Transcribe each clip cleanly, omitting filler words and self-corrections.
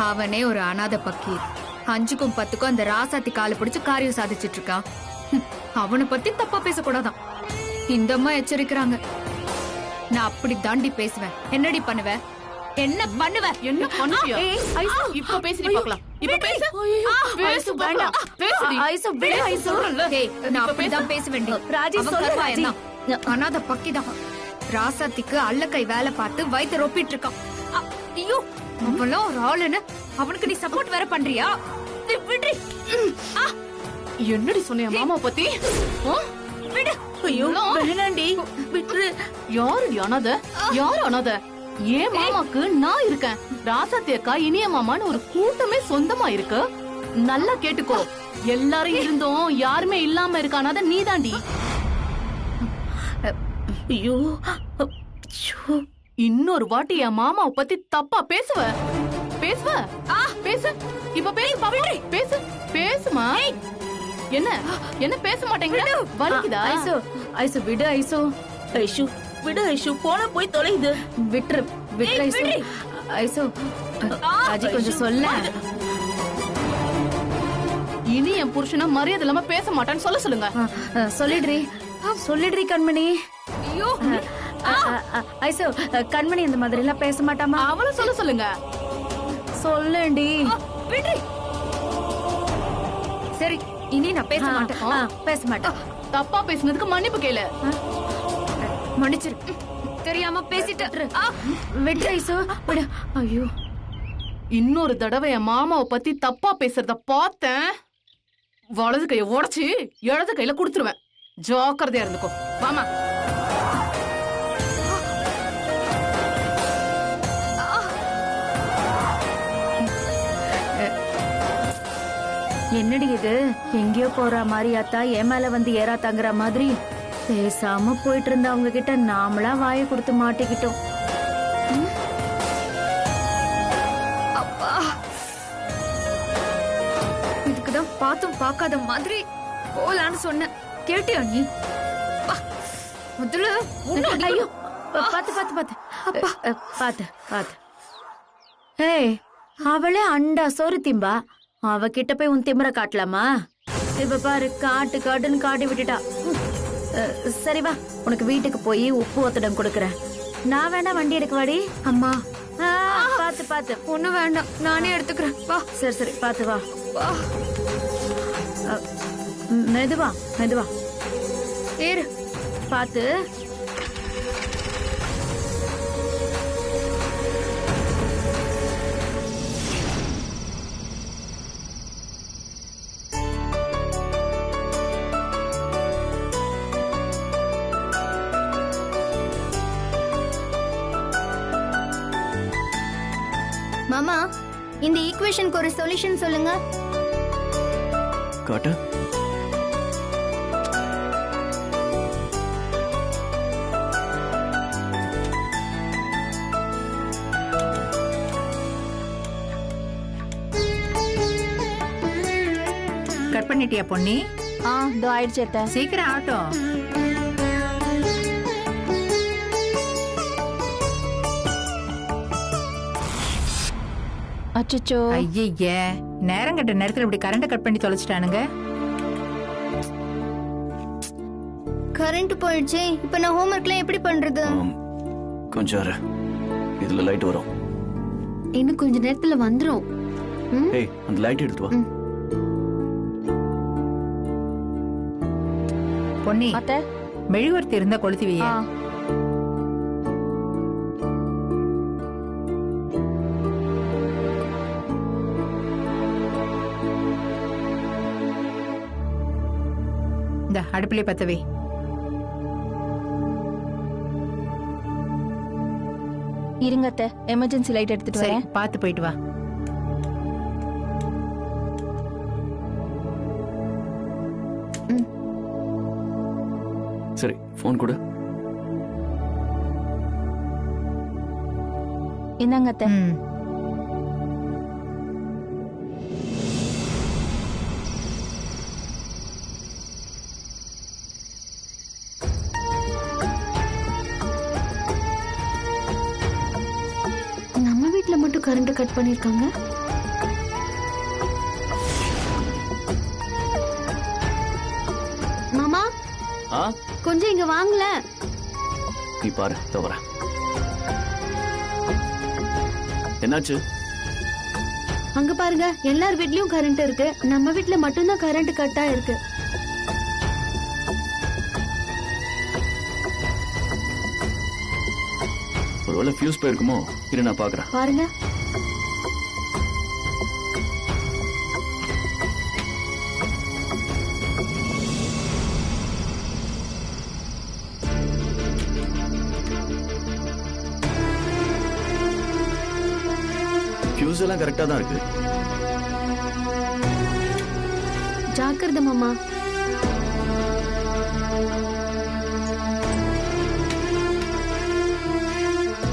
அவனே ஒரு அனாதை பக்கி. 5க்கும் 10க்கும் அந்த ராசாத்தி காலை பிடிச்சு காரியம் சாதிச்சிட்டு இருக்கான். அவனை பத்தி தப்பா பேசக்கூடாதான். இந்த அம்மா எச்சரிக்கிறாங்க. நான் அப்படி தாண்டி பேசுவேன். என்னடி பண்ணுவ? என்ன பண்ணுவ? என்ன பண்ணுவியா? இப்ப பேசி பார்க்கலாம். இப்ப பேசு. பேசு வேண்டாம். பேசுடி. ஐசு விடு ஐசு. ஏய், நான் அப்படிதான் பேசுவேன். ராஜி சொல்லு ராஜி. அனாதை பக்கிதான். ராசாத்திக்கு அல்லக்கை வேலை பார்த்து வயிற்று ரொப்பிட்டு இருக்கான். ஐயோ, அவளும் ஒரு ஆளுன்னு அவனுக்கு நீ சப்போர்ட் வேற பண்றியா? விடுறி. என்னடி சொன்னியா மாமா பத்தி? விடு. ஐயோ வேணாண்டி விட்டுரு. யாருடி அனாத? யாரு அனாத? ஏன் மாமாக்கு நான் இருக்கேன். ராசாத்தி அக்கா இனிய மாமான்னு ஒரு கூட்டமே சொந்தமா இருக்கு. நல்லா கேட்டுக்கோ. எல்லாரும் இருந்தும் யாருமே இல்லாம இருக்க அனாத நீதாண்டி. ஐயோ இன்னொரு வாட்டி என் மாமாவை பத்தி தப்பா பேசுவ. பேசு. இப்ப பேசு பவித்ரி. பேசு. பேசுமா. என்ன என்ன பேச மாட்டேங்கிற? வலிக்குதா? ஐசு ஐசு விடு ஐசு. ஐசு விடு ஐசு. போன போய் தொலைது. விட்டுரு விட்டுரு ஐசு. ஐசு ராஜி கொஞ்சம் சொல்ல. இனி என் புருஷனை மரியாதை இல்லாம பேச மாட்டான்னு சொல்லுங்க. சொல்லிடுறி கண்மணி. ஐயோ, ஐசு கண்மணி இந்த மாதிரி எல்லாம் பேச மாட்டாமா? அவளை சொல்லுங்க. சொல்லேண்டி. விடுறி. சரி, இனி நான் பேச மாட்டேன். பேச மாட்டேன். தப்பா பேசினதுக்கு மன்னிப்பு கேளு. மன்னிச்சிரு. தெரியாம பேசிட்டு. விட்டு ஐசு விடு. ஐயோ, இன்னொரு தடவை என் மாமாவை பத்தி தப்பா பேசுறத பார்த்தேன், வலது கைய உடைச்சு இடது கையில குடுத்துருவேன். ஜாக்கிரதையா இருந்துக்கோ. மாமா என்னடி இது? எங்கேயோ போற மாதிரி அத்தா என் மேல வந்து ஏறா தங்குற மாதிரி பேசாம போயிட்டு இருந்த அவங்க கிட்ட நாமளா வாயை கொடுத்து மாட்டிக்கிட்டோம். அப்பா, இதுக்குதான் பார்த்தும் பார்க்காத மாதிரி போலான்னு சொன்னேன். கேட்டியா நீ? முதல்ல ஐயோ, பாத்து பாத்து பாத்து. அப்பா பாத்து பாத்து. ஏய், அவளே அண்டா சோறு திம்பா. அவகிட்ட போய் உன் திமிர காட்டலாமா? இப்ப பாரு, காட்டுன்னு காட்டி விட்டுட்டா. சரி வா, உனக்கு வீட்டுக்கு போய் உப்பு ஒத்தடம் கொடுக்கறேன். நான் வேணா வண்டி எடுக்க வாடி. அம்மா, பாத்து பாத்து. ஒண்ணும் வேண்டாம், நானே எடுத்துக்கிறேன். வா. சரி பாத்து வா. வா. மெதுவா ஏறு. பாத்து. மாமா, இந்த ஈக்குவேஷனுக்கு ஒரு சொல்யூஷன் சொல்லுங்க. காட்டு. கட் பண்ணிட்டியா பொன்னி? இதோ ஆயிடுச்சு அத்தை. சீக்கிரம் ஆகட்டும். அச்சச்சோ. ஐய, நேரம் கட்ட நேரத்துல இப்படி கரண்ட் கட் பண்ணி தொலைச்சிட்டானுங்க. கரண்ட் போயிடுச்சு. இப்ப நான் ஹோம்வொர்க்லாம் எப்படி பண்றது? கொஞ்சம் இரு. இதுல லைட் வரும். இன்னும் கொஞ்ச நேரத்துல வந்துரும். ஏய், அந்த லைட் எடுத்து வா. பொன்னி, அத்தை மெழுகுவர்த்தி இருந்தா கொளுத்தி வைய. இந்த அடுப்பிலே பத்த வை. இருங்க அத்தை, எமர்ஜென்சி லைட் எடுத்துட்டு சரி, வரேன். பார்த்து போயிட்டு வா. சரி, போன் கொடு. இந்தாங்க அத்தை. நம்ம வீட்ல மட்டும் கரண்ட் கட் பண்ணிருக்காங்க. ஆ கொஞ்சம் இங்க வாங்கல. நீ பாரு தவற என்னாச்சு? அங்க பாருங்க, எல்லார் வீட்லயும் கரண்ட் இருக்கு, நம்ம வீட்ல மட்டும்தான் கரண்ட் கட்டா இருக்கு. ஒருவேளை ஃபியூஸ் போயிருக்குமோ? இரு நான் பாக்குறேன். பாருங்க. ஃபியூஸ் எல்லாம் கரெக்டா தான் இருக்கு. ஜாக்கிரதை மாமா.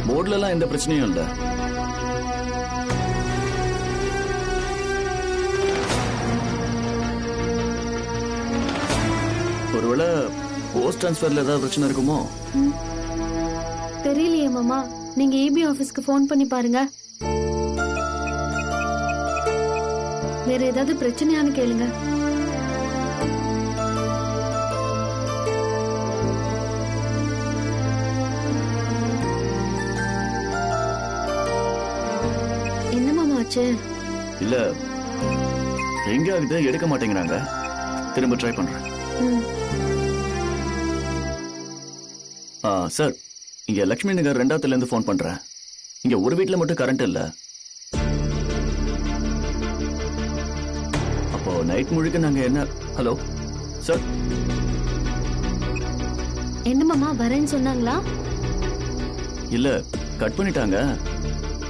போர்ட்ல எல்லாம் எந்த பிரச்சனையும் இல்ல. ஒருவேளை போஸ்ட் டிரான்ஸ்ஃபர்ல ஏதாவது பிரச்சனை இருக்குமோ? தெரியலையே மாமா, நீங்க EB ஆபீஸ்க்கு ஃபோன் பண்ணி பாருங்க. வேற ஏதாவது பிரச்சனையானு கேளுங்க. என்ன மாமா ஆச்சு? இல்ல எங்க ஆகுது, எடுக்க மாட்டேங்கிறாங்க. திரும்ப ட்ரை பண்றேன். சார், இங்க லட்சுமி நகர் 2வது இருந்து போன் பண்றேன். இங்க ஒரு வீட்ல மட்டும் கரண்ட் இல்ல. அப்போ நைட் முழுக்க நாங்க என்ன? Hello sir. என்ன மாமா, வரேன்னு சொன்னாங்களா? இல்ல, கட் பண்ணிட்டாங்க.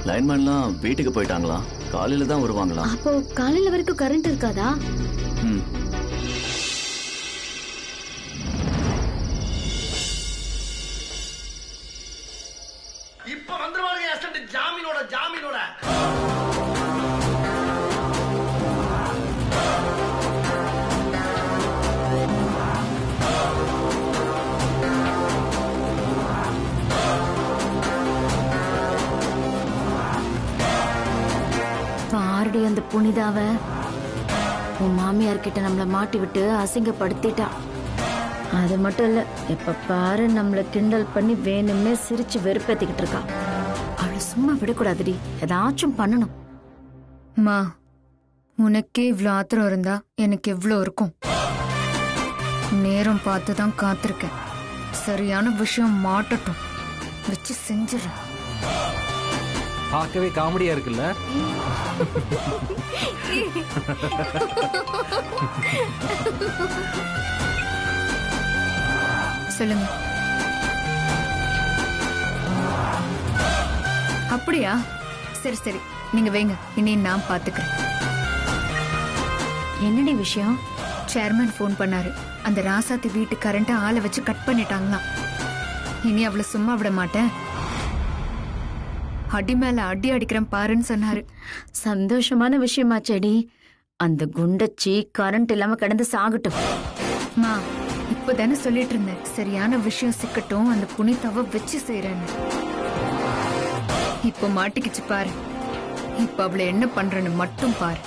லைன்மேன்லாம் வீட்டுக்கு போயிட்டாங்களா? காலையில தான் வருவாங்களா? அப்போ காலையில வரைக்கும் கரண்ட் இருக்காதா? இப்ப வந்துருவாங்க அசிஸ்டன்ட் ஜாமீனோட. பாருடி அந்த புனிதாவ உன் மாமியார் கிட்ட நம்மள மாட்டி விட்டு அசிங்கப்படுத்திட்டா. அது மட்டும் இல்ல, எப்ப பாரு நம்மள கிண்டல் பண்ணி வேணும்னே சிரிச்சு வெறுப்பேத்திக்கிட்டு இருக்கா. அவளை சும்மா விடக்கூடாதுடி, ஏதாச்சும் பண்ணணும். மா, உனக்கே இவ்ளோ ஆத்திரம் இருந்தா எனக்கு எவ்ளோ இருக்கும். நேரம் பார்த்துதான் காத்திருக்கேன். சரியான விஷயம் மாட்டட்டும், வச்சு செஞ்சிரு. பார்க்கவே காமெடியா இருக்குல்ல? சொல்லுங்க. அப்படியா? சரி சரி, நீங்க வைங்க, இனி நான் பாத்துக்கிறேன். என்னடி விஷயம்? சேர்மன் ஃபோன் பண்ணாரு. அந்த ராசாத்தி வீட்டு கரண்ட ஆளை வச்சு கட் பண்ணிட்டாங்களாம். இனி அவளை சும்மா விட மாட்டேன். அடி மேல அடி அடிக்கிறேன் பாருன்னு சொன்னாரு. சந்தோஷமான விஷயமா செடி. அந்த குண்டச்சி கரண்ட் இல்லாம கிடந்து சாகட்டும். மா, இப்பதானே சொல்லிட்டு இருந்தேன், சரியான விஷயம் சிக்கட்டும், அந்த புனிதாவை வச்சு செய்யறேன்னு. இப்ப மாட்டிக்கிச்சு பாரு. இப்ப அவளை என்ன பண்றேன்னு மட்டும் பாரு.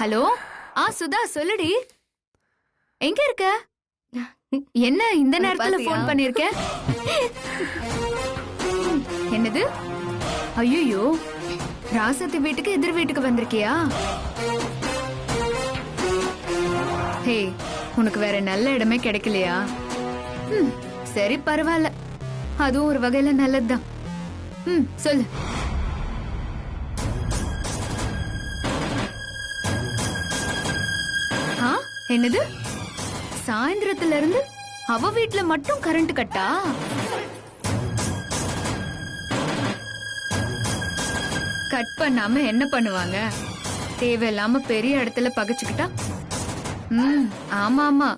ஹலோ, சுதா சொல்லுடி. எங்க இருக்க? என்ன இந்த நேரத்துல போன் பண்ணிருக்க? என்னது? ஐயோ, ராசத்தி வீட்டுக்கு எதிர் வீட்டுக்கு வந்திருக்கியா? ஹே, உனக்கு வேற நல்ல இடமே கிடைக்கலையா? சரி பரவாயில்ல, அதுவும் ஒரு வகையில நல்லதுதான். சொல்லு. என்னது? சாயந்திரத்துல இருந்து அவ வீட்ல மட்டும் கரண்ட் கட்டா? கட் பண்ணாம என்ன பண்ணுவாங்க? தேவையில்லாம பெரிய இடத்துல பகைச்சுக்கிட்டா? ஆமா ஆமா,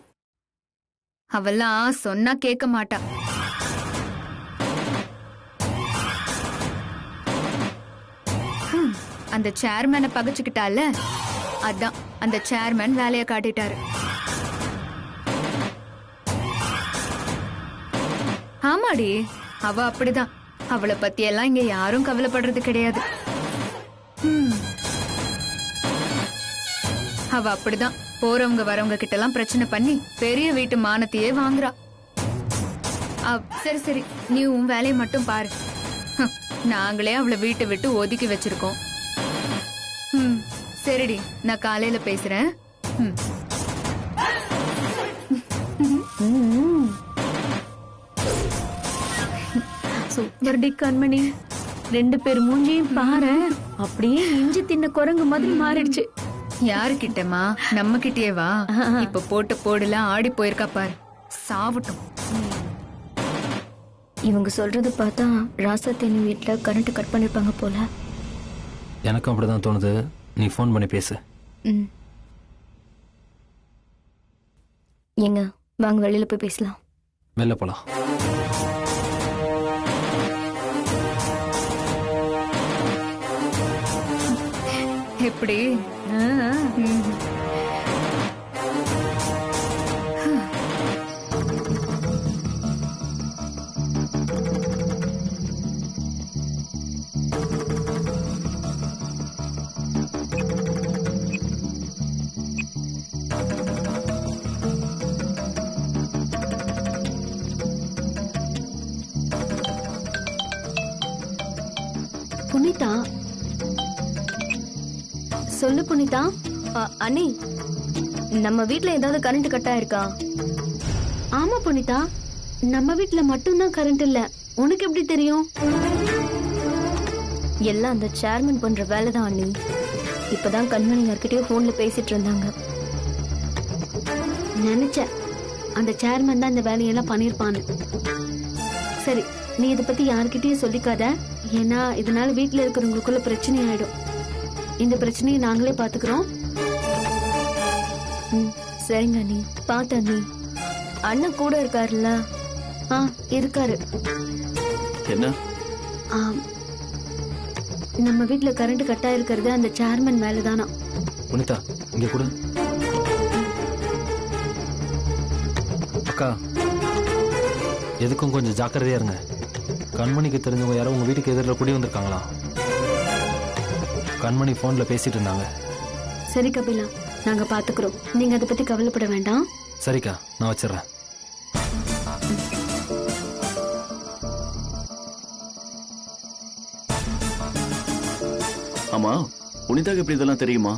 அவெல்லாம் சொன்னா கேட்க மாட்டா. அந்த சேர்மேனை பகைச்சுக்கிட்டால, அதான் அந்த சேர்மேன் வேலையை காட்டிட்டாரு. ஆமாடி, அவ அப்படிதான். அவளை பத்தி எல்லாம் இங்க யாரும் கவலைப்படுறது கிடையாது. அவ அப்படிதான். போறவங்க வரவங்க கிட்ட எல்லாம் பிரச்சனை பண்ணி பெரிய வீட்டு மானத்தையே வாங்குறா. சரி சரி, நீ உன் வேலையை மட்டும் பாரு. நாங்களே அவளை வீட்டை விட்டு ஒதுக்கி வச்சிருக்கோம். சரிடி, நான் காலையில பேசுறேன். சூப்பர் டி கண்மணி, 2 பேர் மூஞ்சியும் பாரு, அப்படியே இஞ்சி தின்ன குரங்கு மாதிரி மாறிடுச்சு. யாரு கிட்டமா? நம்ம கிட்டே வா. இப்ப போட்டு போடலாம் ஆடி போயிருக்கா பாரு, சாவட்டும். இவங்க சொல்றது பார்த்தா ராசாத்தேனி வீட்டுல கரண்ட் கட் பண்ணிருப்பாங்க போல. எனக்கும் அப்படிதான் தோணுது. நீ ஃபோன் பண்ணி பேசு. ஏங்க வாங்க வெளியில போய் பேசலாம். வெளில போலாம். எப்படி? புனிதா, சொல்லு புனிதா. அண்ணி, நம்ம வீட்ல ஏதாவது கரண்ட் கட் ஆயிருக்கா? ஆமா புனிதா, நம்ம வீட்ல மட்டும்தான் கரண்ட் இல்ல. உனக்கு எப்படி தெரியும்? எல்லாம் அந்த சேர்மன் பண்ற வேலைதான் அண்ணி. இப்பதான் கண்மணி யார்கிட்டயோ போன்ல பேசிட்டு இருந்தாங்க. நினைச்சேன் அந்த சேர்மன் தான் இந்த வேலையெல்லாம் பண்ணிருப்பான்னு. சரி, நீ இதை பத்தி யார்கிட்டயும் சொல்லிக்காத. ஏன்னா இதனால வீட்டுல இருக்கிறவங்களுக்குள்ள பிரச்சனை ஆயிடும். இந்த பிரச்சனையை நாங்களே பாத்துக்கிறோம். சரிங்க அண்ணி. பாத்த அண்ணி, அண்ணன் கூட இருக்காருல்ல? இருக்காரு. என்ன? நம்ம வீட்டுல கரண்ட் கட் ஆயிருக்கிறது அந்த சேர்மன் மேலதானா? புனிதா, இங்க கூட. அக்கா, எதுக்கும் கொஞ்சம் ஜாக்கிரதையா இருங்க. கண்மணிக்கு தெரிஞ்சவங்க யாரோ உங்க வீட்டுக்கு எதிரில் குடி வந்திருக்காங்களா? கண்மணி போன்ல பேசிட்டு இருந்தாங்க. சரி கபிலா, நாங்க பாத்துக்கிறோம். நீங்க அதை பத்தி கவலைப்பட வேண்டாம். சரிக்கா, நான் வச்சிடறேன். ஆமா, புனிதாக்கு எப்படி இதெல்லாம் தெரியுமா?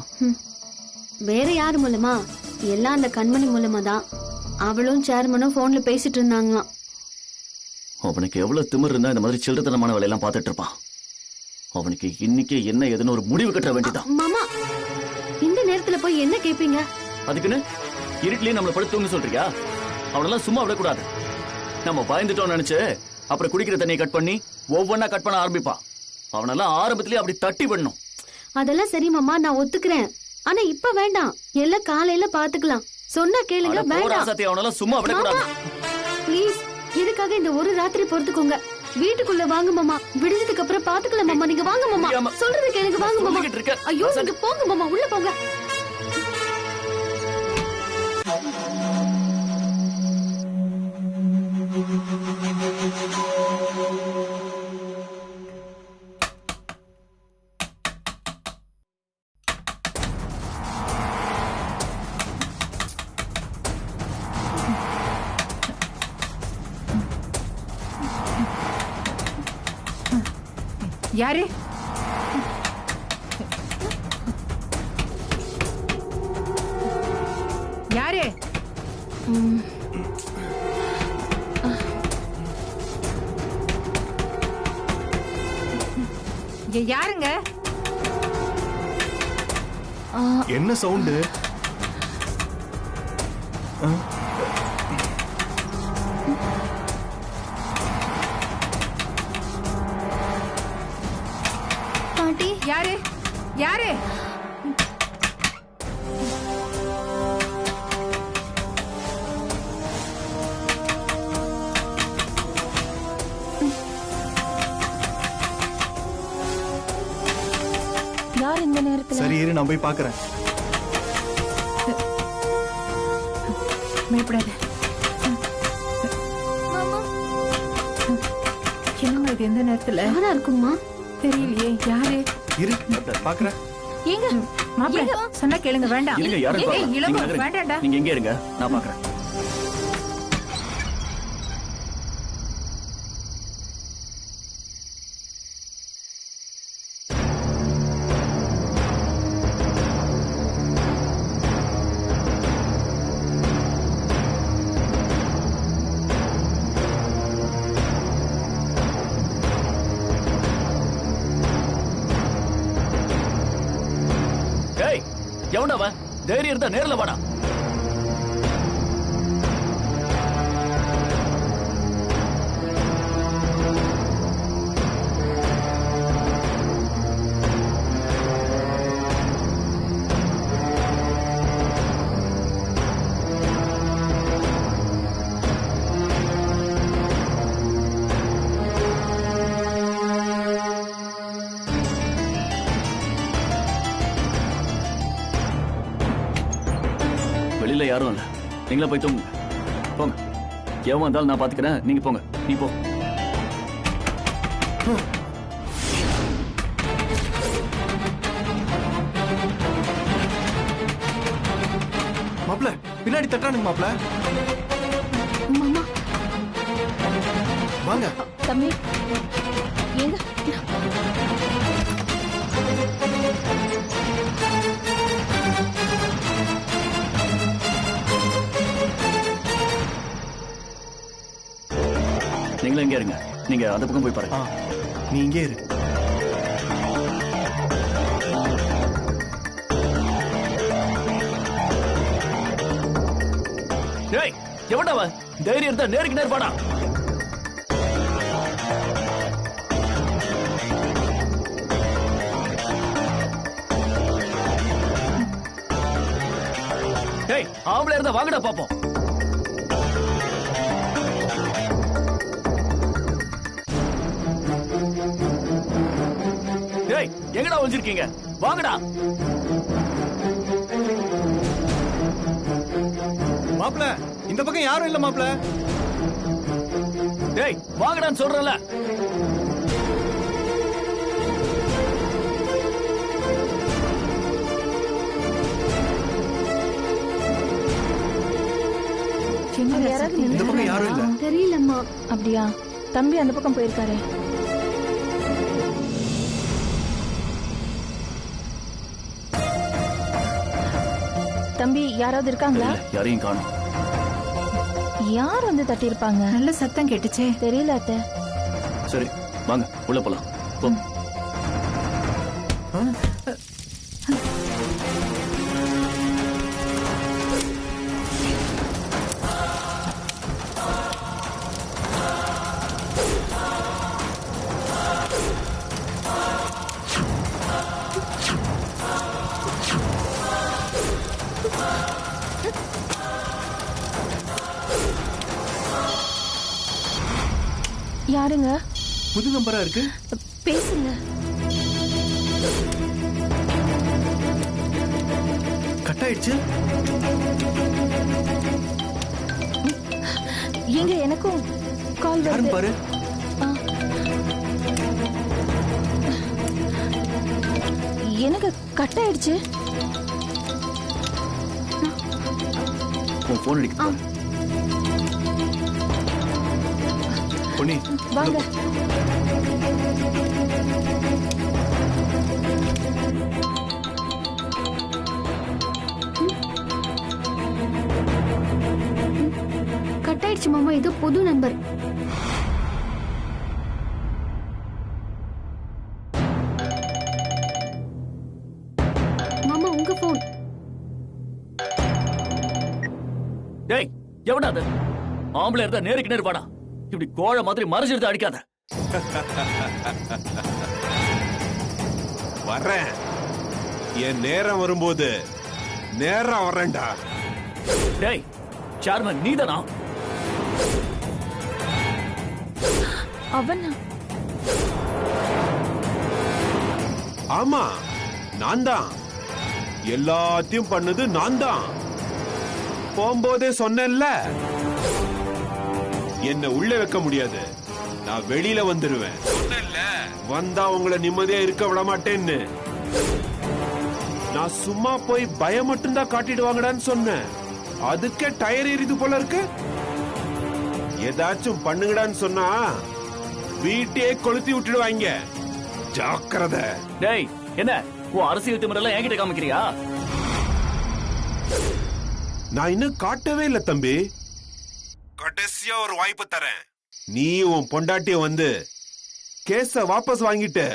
வேற யாரு மூலமா? எல்லாம் அந்த கண்மணி மூலமா தான். அவளும் சேர்மனும் போன்ல பேசிட்டு இருந்தாங்களாம். அவனுக்கு எவ்வளவு திமிர் இருந்தா இந்த மாதிரி சில்லறத்தனமான வேலையெல்லாம் பார்த்துட்டு இருப்பான். அவனுக்கு இன்னைக்கு என்ன ஏதுன்னு ஒரு முடிவு கட்ட வேண்டியதான். மாமா, இந்த நேரத்துல போய் என்ன கேப்பீங்க? அதுக்குன்னு இருட்டிலேயே நம்மள படுத்துன்னு சொல்றியா? அவனெல்லாம் சும்மா விடக்கூடாது. நம்ம பயந்துட்டோம் நினைச்சு அப்புறம் குடிக்கிற தண்ணியை கட் பண்ணி ஒவ்வொன்னா கட் பண்ண ஆரம்பிப்பான். அவனெல்லாம் ஆரம்பத்திலேயே அப்படி தட்டி விடணும். அதெல்லாம் சரி மாமா, நான் ஒத்துக்கிறேன். ஆனா இப்ப வேண்டாம், எல்லாம் காலையில பாத்துக்கலாம். சொன்னா கேளுங்க. வேண்டாம், அவனெல்லாம் சும்மா விடக்கூடாது. ப்ளீஸ், இதுக்காக இந்த ஒரு ராத்திரி பொறுத்துக்கோங்க. வீட்டுக்குள்ள வாங்க மாமா, விடிஞ்சதுக்கு அப்புறம் பாத்துக்கலாம் மாமா. நீங்க வாங்க மாமா, சொல்றது கேளுங்க. வாங்க மாமா. ஐயோ, நீங்க போங்க மாமா, உள்ள போங்க. யாரு? யாரு? யாருங்க? என்ன சவுண்டு? பாட்டி, யாரு? யாரு? யார் இந்த நேரத்துல? சரி, இரு, நான் போய் பாக்குறேன். பயப்படாத. என்னங்க இது எந்த நேரத்துல? யாரா இருக்குமா? தெரியலையே. யாரு? இரு, பாக்குறேன். ஏங்க மாப்பிள்ள சொன்னா கேளுங்க வேண்டாம். இருங்க யாரும் ஏய், பார்க்கலாம். இளங்கோ, நீங்க நகருங்க. வேண்டாம்டா. நீங்க எங்கே இருங்க, நான் பாக்குறேன். எவன்டா அவன்? தைரியம் இருந்தா நேர்ல வாடா. வெளியில யாரும் இல்ல, நீங்களா போய் தூங்குங்க. போங்க. எவன் வந்தாலும் நான் பாத்துக்கிறேன், நீங்க போங்க. நீ போ. மாப்ள பின்னாடி தட்டானுங்க மாப்ள. மாமா வாங்க. தம்பி ஏங்க நீங்களும் எங்கே இருங்க, நீங்க அந்த பக்கம் போய் பாருங்க. நீ இங்கே இரு. டேய் எவன்டா அவன்? தைரியம் இருந்தா நேருக்கு நேர் வாடா. டேய் ஆம்பளை இருந்தா வாங்கடா பாப்போம். டேய் எங்கடா ஒளிஞ்சிருக்கீங்க? வாங்கடா. மாப்ள இந்த பக்கம் யாரும் இல்ல மாப்ள. டேய் வாங்கடான்னு சொல்றல. இந்த பக்கம் யாரும் இல்ல. தெரியலம்மா. அப்படியா? தம்பி அந்த பக்கம் போயிருக்காரு. தம்பி யாராவது இருக்காங்களா? யாரையும் காணோம். யார் வந்து தட்டி இருப்பாங்க? நல்ல சத்தம் கேட்டுச்சே. தெரியல அத்தை. சரி வாங்க உள்ள போலாம். போ. யாருங்க? புது நம்பரா இருக்கு. பேசுங்க. கட் ஆயிடுச்சு. எங்க எனக்கும் கால் யாருன்னு வருது. பாரு. எனக்கு கட் ஆயிடுச்சு. உன் போன் அடிக்க பாரு. பொன்னி வாங்க. கட் ஆயிடுச்சு மாமா. இது புது நம்பர். மாமா உங்க போன். டேய் எவன்டா அது? ஆம்பளை இருந்தா நேருக்கு நேர் வாடா. இப்படி கோழ மாதிரி மறைஞ்சிருந்தா அடிக்காத. வர்றேன். என் நேரம் வரும்போது நேரம் வர்றேன்டா. டேய் சேர்மன் நீதானா? அவனா? ஆமா நான் தான். எல்லாத்தையும் பண்ணது நான் தான். போகும்போதே சொன்னேன்ல, என்ன உள்ள வைக்க முடியாது, நான் வெளியில வந்துருவேன். சொன்னேன்ல, வந்தா உங்களை நிம்மதியா இருக்க விட மாட்டேன்னு. நான் சும்மா போய் பயம் மட்டும்தான் காட்டிடுவாங்கடான்னு சொன்னேன். அதுக்கே டயர் எரியுது போல இருக்கு. ஏதாச்சும் பண்ணுங்கடான்னு சொன்னா வீட்டையே கொளுத்தி விட்டுடுவாங்க. ஜாக்கிரதை. டேய், என்ன உன் அரசியல் திமிரெல்லாம் என்கிட்ட காமிக்கிறியா? நான் இன்னும் காட்டவே இல்ல தம்பி. கடைசியா ஒரு வாய்ப்பு தரேன். நீ உன் பொண்டாட்டிய வந்து கேஸ வாபஸ் வாங்கிட்டு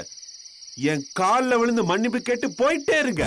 என் கால்ல விழுந்து மன்னிப்பு கேட்டு போயிட்டே இருங்க.